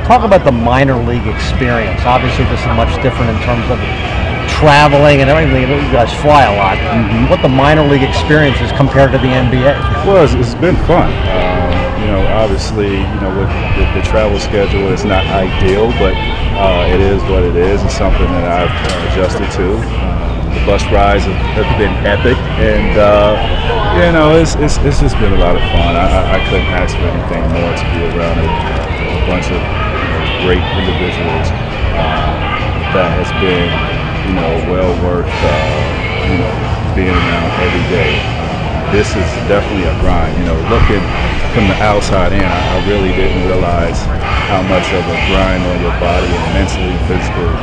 Talk about the minor league experience. Obviously, this is much different in terms of traveling and everything. You guys fly a lot. What the minor league experience is compared to the NBA? Well, it's been fun. Obviously, with the travel schedule, it's not ideal, but it is what it is. It's something that I've adjusted to. The bus rides have been epic, and it's just been a lot of fun. I couldn't ask for anything more to be around a bunch of great individuals. That has been well worth being around every day. This is definitely a grind. Looking from the outside in, I really didn't realize how much of a grind on your body and mentally, physically,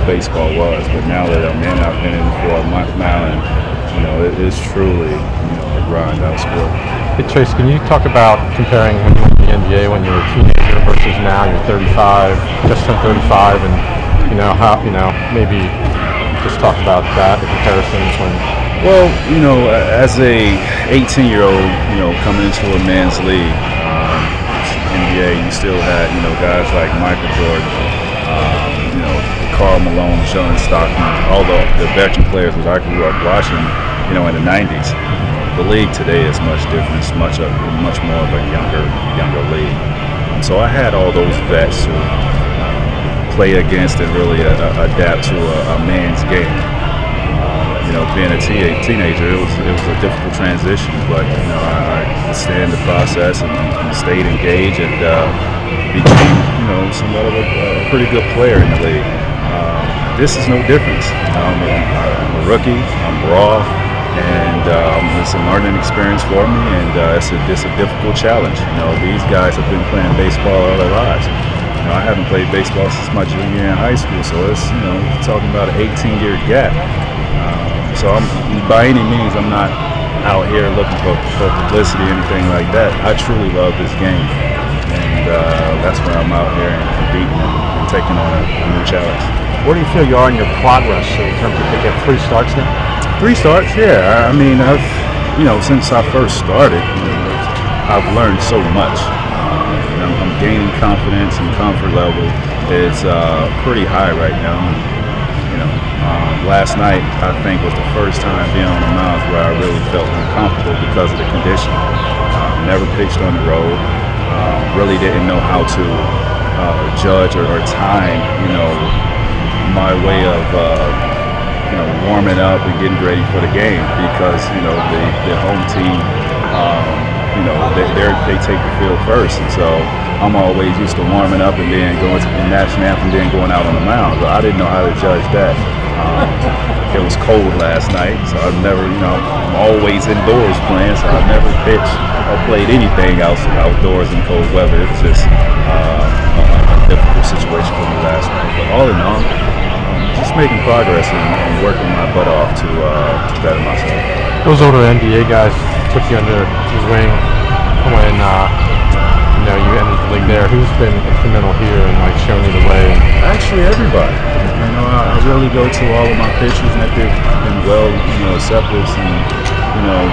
baseball was. But now that I'm in, I've been in for a month now, and it is truly a grind out sport. Hey Trace, can you talk about comparing when you went to the NBA when you were a teenager versus now you're 35, just turned 35, and how maybe just talk about that, the comparisons when. Well, as a 18-year-old, coming into a men's league, NBA, you still had, guys like Michael Jordan, Karl Malone, Sean Stockton, all the veteran players that I grew up watching, in the 90s. The league today is much different. It's much more of a younger league. So I had all those vets to play against and really adapt to a man's game. Being a teenager, it was a difficult transition, but I stayed in the process and stayed engaged and became somewhat of a pretty good player in the league. This is no difference. I'm a rookie. I'm raw, and it's a learning experience for me, and it's a difficult challenge. These guys have been playing baseball all their lives. I haven't played baseball since my junior year in high school, so it's talking about an 18-year gap. So by any means, I'm not out here looking for publicity or anything like that. I truly love this game, and that's why I'm out here and competing and taking on a new challenge. Where do you feel you are in your progress in terms of you have 3 starts now? 3 starts, yeah. I mean, I've since I first started, I've learned so much. I'm gaining confidence and comfort level is pretty high right now. Last night, I think, was the first time being on the mound where I really felt uncomfortable because of the condition. Never pitched on the road. Really didn't know how to judge or time, my way of, warming up and getting ready for the game because, the home team, they take the field first, and so I'm always used to warming up and then going to the national anthem and then going out on the mound. But I didn't know how to judge that. It was cold last night, so I've never, I'm always indoors playing, so I've never pitched or played anything else outdoors in cold weather. It was just a difficult situation for me last night. But all in all, just making progress and working my butt off to better myself. Those older NBA guys took you under his wing when you entered the league there. Who's been instrumental here and showing you the way? Actually, everybody. I really go to all of my pitchers, and they've been well, receptive and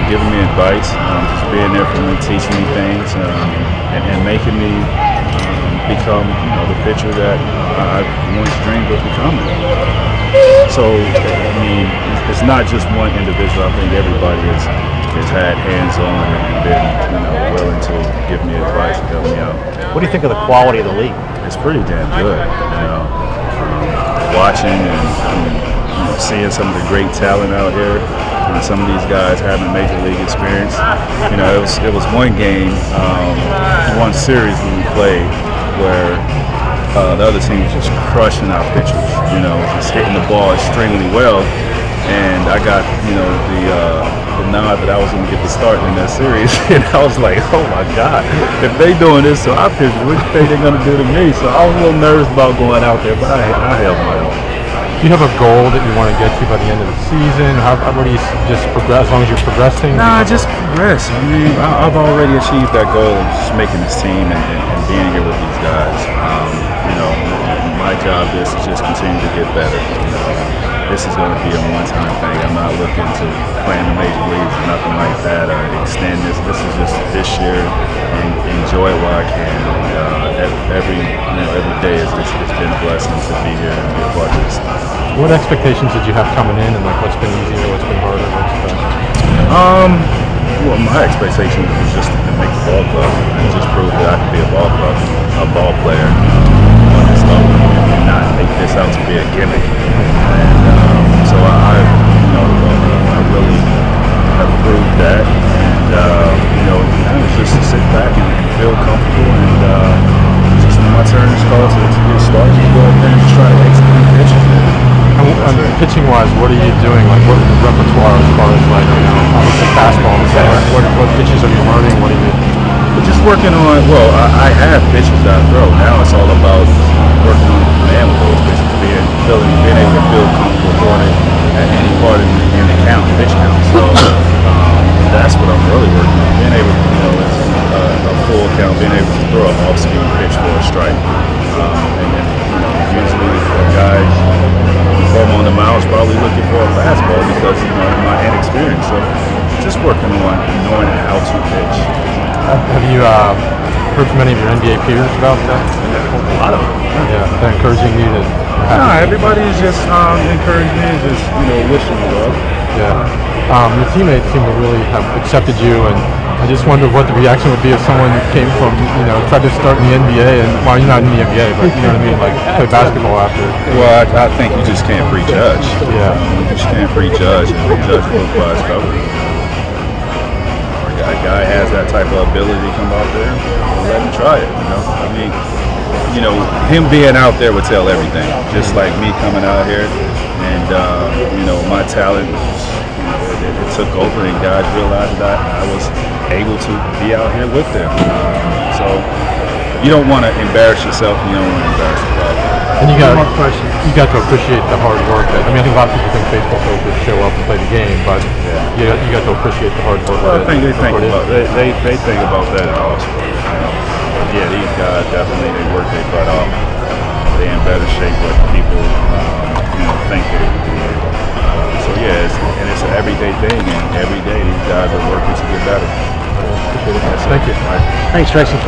giving me advice, just being there for me, teaching me things, and making me become the pitcher that I once dreamed of becoming. So it's not just one individual. I think everybody has had hands-on and been willing to give me advice and help me out. What do you think of the quality of the league? It's pretty damn good. Watching and seeing some of the great talent out here, and some of these guys having major league experience. It was one game, one series when we played where the other team was just crushing our pitchers, just hitting the ball extremely well. And I got, the nod that I was going to get the start in that series, and I was like, oh my God, if they doing this to our pitchers, what do you think they're going to do to me? So I was a little nervous about going out there, but I held my own. Do you have a goal that you want to get to by the end of the season? What do you just progress, as long as you're progressing? Nah, just progress. I've already achieved that goal of just making this team and being here with these guys. My job is to just continue to get better. this is going to be a one-time thing. I'm not looking to play in the major leagues or nothing like that, or extend this. This is just this year, and enjoy it while I can. And, every day it's been a blessing to be here and be a part of this. What expectations did you have coming in, and like what's been easier, what's been harder? Well, my expectation was just to make the ball club and just prove that I could be a ball player on this level, and not make this out to be a gimmick. And so I really have proved that, and now it's just to sit back and feel comfortable, and just when my turn is called to get started, go out there and just try to execute pitches. Pitching wise, what are you doing? Like, what is the repertoire as far as like, obviously fastball? What pitches are you learning? What are you? Just working on. Well, I have pitches that I throw. Now it's all about working on the command with those pitches, being able to feel comfortable throwing it at any part in the count, pitch count. So that's what I'm really working on. Being able to, a full count, being able to throw an off-speed pitch for a strike, and then usually a guy from on the mound is probably looking for a fastball because of my inexperience. So just working on knowing how to pitch. Have you heard from any of your NBA peers about that? A lot of them. Yeah, they're encouraging you to. Everybody is just encouraging me, just wishing me well. Yeah. Your teammates seem to really have accepted you, and I just wonder what the reaction would be if someone came from, tried to start in the NBA, and well, you're not in the NBA, but you know what I mean, like play basketball after. Well, I think you just can't prejudge. Yeah. You just can't prejudge and judge a book by its cover. A guy has that type of ability to come out there, let him try it. I mean, him being out there would tell everything. Just like me coming out here, and my talent, it took over, and guys realized that I was able to be out here with them. So you don't want to embarrass yourself, and you don't want to embarrass the club. And you got to appreciate the hard work. I think a lot of people think baseball players just show up and play the game, but you got to appreciate the hard work. Well, I think they think about that in all sports. Yeah, these guys definitely work their butt off. They're in better shape what people think they would be. So yeah, it's an everyday thing, and every day these guys are working to get better. Thank you. Thanks, Tracy.